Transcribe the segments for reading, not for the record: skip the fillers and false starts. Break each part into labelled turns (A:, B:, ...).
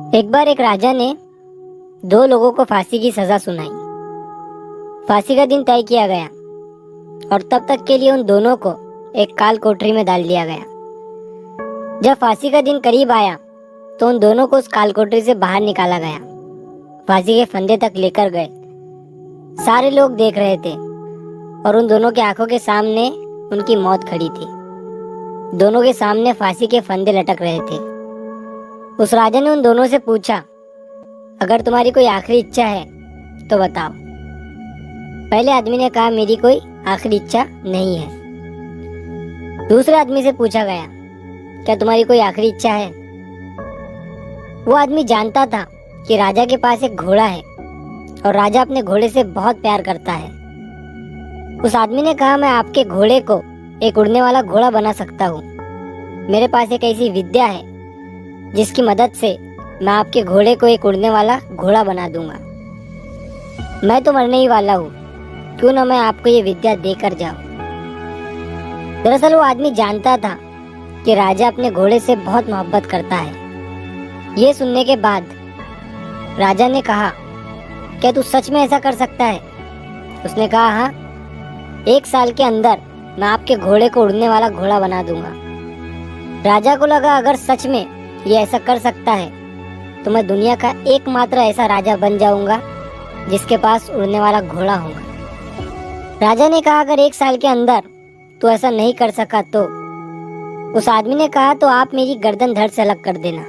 A: एक बार एक राजा ने दो लोगों को फांसी की सजा सुनाई। फांसी का दिन तय किया गया और तब तक के लिए उन दोनों को एक काल कोठरी में डाल दिया गया। जब फांसी का दिन करीब आया तो उन दोनों को उस काल कोठरी से बाहर निकाला गया, फांसी के फंदे तक लेकर गए। सारे लोग देख रहे थे और उन दोनों की आंखों के सामने उनकी मौत खड़ी थी। दोनों के सामने फांसी के फंदे लटक रहे थे। उस राजा ने उन दोनों से पूछा, अगर तुम्हारी कोई आखिरी इच्छा है तो बताओ। पहले आदमी ने कहा, मेरी कोई आखिरी इच्छा नहीं है। दूसरे आदमी से पूछा गया, क्या तुम्हारी कोई आखिरी इच्छा है? वो आदमी जानता था कि राजा के पास एक घोड़ा है और राजा अपने घोड़े से बहुत प्यार करता है। उस आदमी ने कहा, मैं आपके घोड़े को एक उड़ने वाला घोड़ा बना सकता हूँ। मेरे पास एक ऐसी विद्या है जिसकी मदद से मैं आपके घोड़े को एक उड़ने वाला घोड़ा बना दूंगा। मैं तो मरने ही वाला हूँ, क्यों ना मैं आपको ये विद्या देकर जाऊं। दरअसल वो आदमी जानता था कि राजा अपने घोड़े से बहुत मोहब्बत करता है। ये सुनने के बाद राजा ने कहा, क्या तू सच में ऐसा कर सकता है? उसने कहा, हाँ, 1 साल के अंदर मैं आपके घोड़े को उड़ने वाला घोड़ा बना दूंगा। राजा को लगा, अगर सच में ये ऐसा कर सकता है तो मैं दुनिया का एकमात्र ऐसा राजा बन जाऊंगा जिसके पास उड़ने वाला घोड़ा होगा। राजा ने कहा, अगर 1 साल के अंदर तू ऐसा नहीं कर सका तो? उस आदमी ने कहा, तो आप मेरी गर्दन धड़ से अलग कर देना।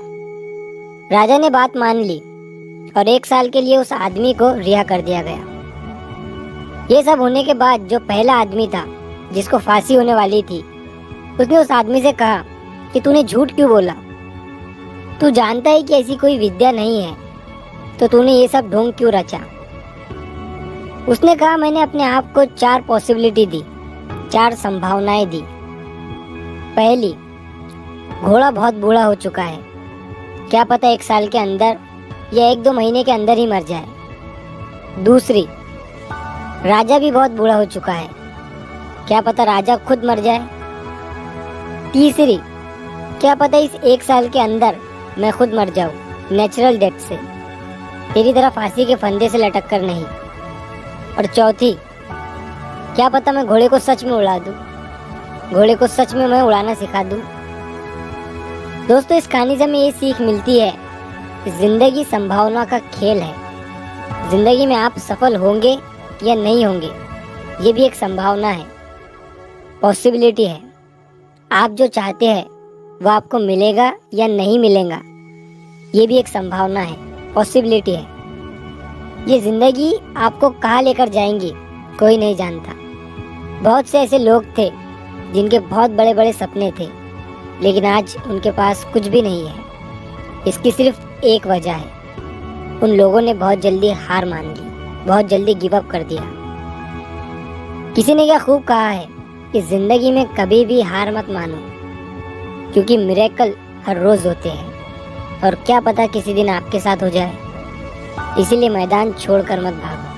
A: राजा ने बात मान ली और 1 साल के लिए उस आदमी को रिहा कर दिया गया। ये सब होने के बाद जो पहला आदमी था जिसको फांसी होने वाली थी, उसने उस आदमी से कहा कि तूने झूठ क्यों बोला? तू जानता है कि ऐसी कोई विद्या नहीं है, तो तूने ये सब ढोंग क्यों रचा? उसने कहा, मैंने अपने आप को 4 पॉसिबिलिटी दी, 4 संभावनाएं दी। पहली, घोड़ा बहुत बूढ़ा हो चुका है, क्या पता 1 साल के अंदर या 1-2 महीने के अंदर ही मर जाए। दूसरी, राजा भी बहुत बूढ़ा हो चुका है, क्या पता राजा खुद मर जाए। तीसरी, क्या पता इस 1 साल के अंदर मैं खुद मर जाऊं नेचुरल डेथ से, तेरी तरह फांसी के फंदे से लटक कर नहीं। और चौथी, क्या पता मैं घोड़े को सच में उड़ा दूं, घोड़े को सच में मैं उड़ाना सिखा दूं। दोस्तों, इस कहानी से हमें ये सीख मिलती है कि जिंदगी संभावना का खेल है। जिंदगी में आप सफल होंगे या नहीं होंगे, ये भी एक संभावना है, पॉसिबिलिटी है। आप जो चाहते हैं वो आपको मिलेगा या नहीं मिलेगा, ये भी एक संभावना है, पॉसिबिलिटी है। ये जिंदगी आपको कहाँ लेकर जाएंगी कोई नहीं जानता। बहुत से ऐसे लोग थे जिनके बहुत बड़े बड़े सपने थे, लेकिन आज उनके पास कुछ भी नहीं है। इसकी सिर्फ एक वजह है, उन लोगों ने बहुत जल्दी हार मान ली, बहुत जल्दी गिव अप कर दिया। किसी ने क्या खूब कहा है कि जिंदगी में कभी भी हार मत मानो, क्योंकि मिरेकल हर रोज होते हैं और क्या पता किसी दिन आपके साथ हो जाए। इसीलिए मैदान छोड़कर मत भागो।